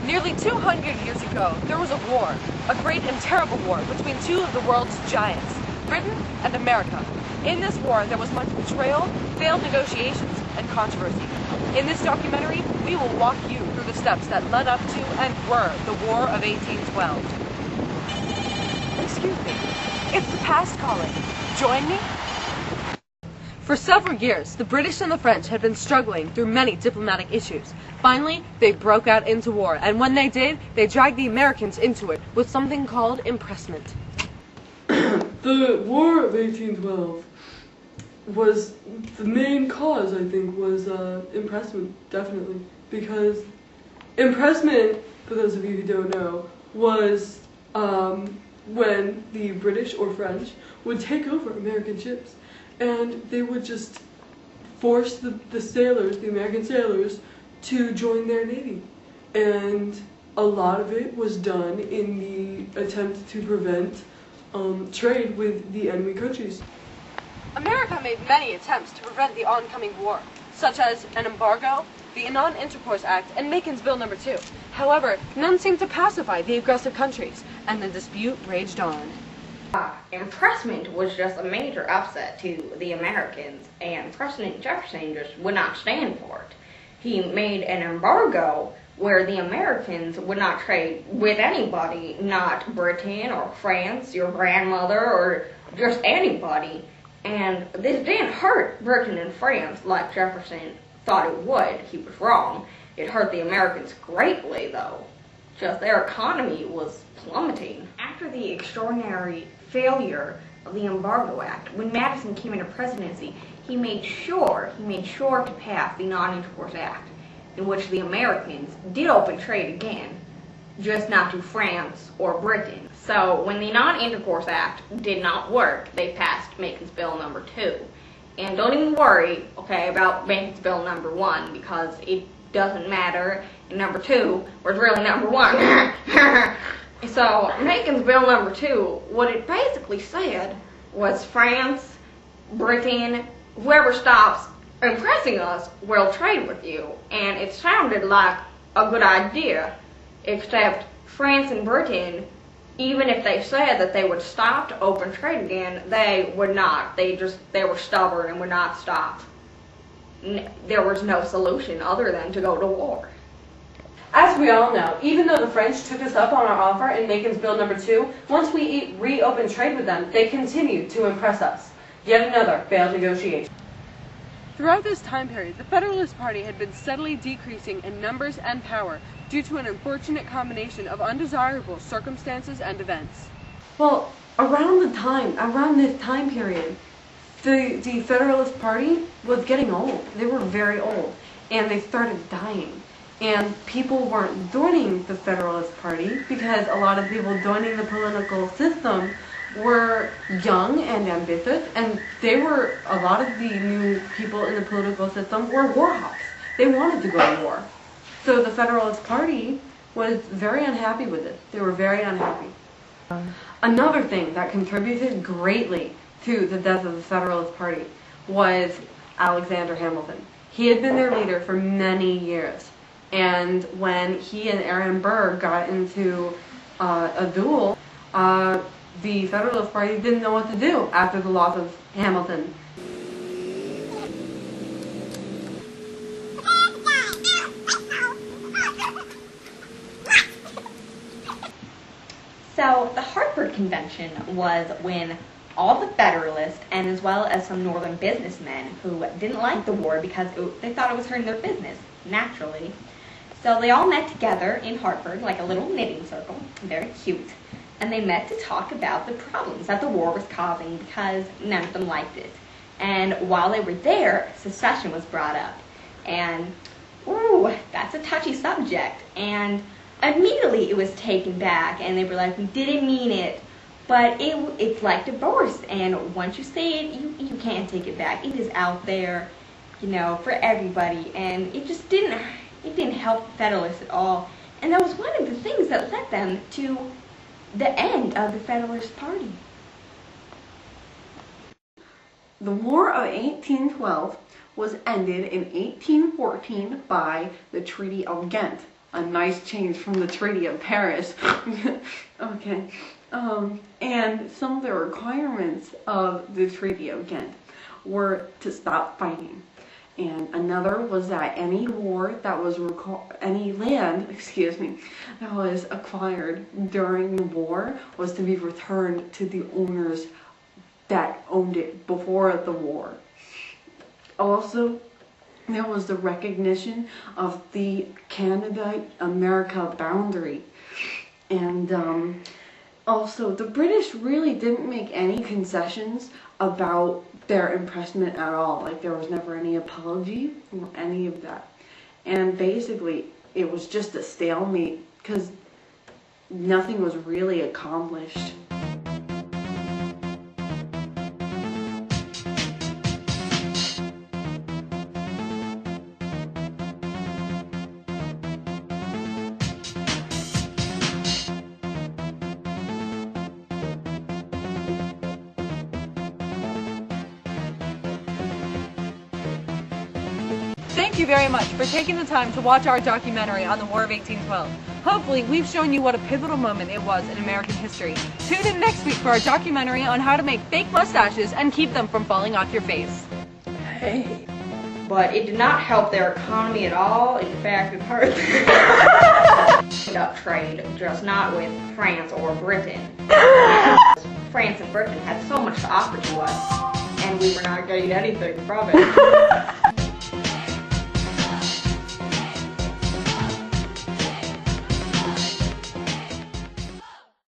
Nearly 200 years ago, there was a war, a great and terrible war between two of the world's giants, Britain and America. In this war, there was much betrayal, failed negotiations, and controversy. In this documentary, we will walk you through the steps that led up to and were the War of 1812. Excuse me, it's the past calling. Join me? For several years, the British and the French had been struggling through many diplomatic issues. Finally, they broke out into war, and when they did, they dragged the Americans into it with something called impressment. The War of 1812 was, the main cause, I think, was impressment, definitely. Because impressment, for those of you who don't know, was when the British or French would take over American ships. And they would just force the sailors, the American sailors, to join their navy. And a lot of it was done in the attempt to prevent trade with the enemy countries. America made many attempts to prevent the oncoming war, such as an embargo, the Non-Intercourse Act, and Macon's Bill No. 2. However, none seemed to pacify the aggressive countries, and the dispute raged on. Impressment was just a major upset to the Americans, and President Jefferson just would not stand for it. He made an embargo where the Americans would not trade with anybody, not Britain or France, your grandmother, or just anybody. And this didn't hurt Britain and France like Jefferson thought it would. He was wrong. It hurt the Americans greatly, though. Just their economy was plummeting. After the extraordinary failure of the Embargo Act, when Madison came into presidency, he made sure to pass the Non-Intercourse Act, in which the Americans did open trade again, just not to France or Britain. So when the Non-Intercourse Act did not work, they passed Macon's Bill No. 2. And don't even worry, okay, about Macon's Bill No. 1, because it doesn't matter. And No. 2 was really No. 1. So Macon's Bill No. 2, what it basically said was France, Britain, whoever stops impressing us will trade with you. And it sounded like a good idea, except France and Britain, even if they said that they would stop to open trade again, they would not. They were stubborn and would not stop. There was no solution other than to go to war. As we all know, even though the French took us up on our offer in Macon's Bill No. 2, once we reopened trade with them, they continued to impress us. Yet another failed negotiation. Throughout this time period, the Federalist Party had been steadily decreasing in numbers and power due to an unfortunate combination of undesirable circumstances and events. Well, around this time period, the Federalist Party was getting old. They were very old, and they started dying. And people weren't joining the Federalist Party because a lot of people joining the political system were young and ambitious, and a lot of the new people in the political system were war hawks. They wanted to go to war. So the Federalist Party was very unhappy with it. They were very unhappy. Another thing that contributed greatly to the death of the Federalist Party was Alexander Hamilton. He had been their leader for many years. And when he and Aaron Burr got into a duel, the Federalist Party didn't know what to do after the loss of Hamilton. So the Hartford Convention was when all the Federalists, and as well as some Northern businessmen who didn't like the war because they thought it was hurting their business, naturally. So they all met together in Hartford, like a little knitting circle, very cute, and they met to talk about the problems that the war was causing because none of them liked it. And while they were there, secession was brought up. And, ooh, that's a touchy subject. And immediately it was taken back, and they were like, we didn't mean it. But it's like divorce, and once you say it, you can't take it back. It is out there, for everybody, and it just didn't help the Federalists at all. And that was one of the things that led them to the end of the Federalist Party. The War of 1812 was ended in 1814 by the Treaty of Ghent. a nice change from the Treaty of Paris. Okay. And some of the requirements of the Treaty of Ghent were to stop fighting. And another was that any war that was any land, that was acquired during the war was to be returned to the owners that owned it before the war. Also, there was the recognition of the Canada-America boundary. And also, the British really didn't make any concessions about their impressment at all. Like, there was never any apology or any of that. And basically, it was just a stalemate because nothing was really accomplished. Thank you very much for taking the time to watch our documentary on the War of 1812. Hopefully, we've shown you what a pivotal moment it was in American history. Tune in next week for our documentary on how to make fake mustaches and keep them from falling off your face. Hey. But it did not help their economy at all. In fact, it hurt up trade, just not with France or Britain. France and Britain had so much to offer to us, and we were not getting anything from it.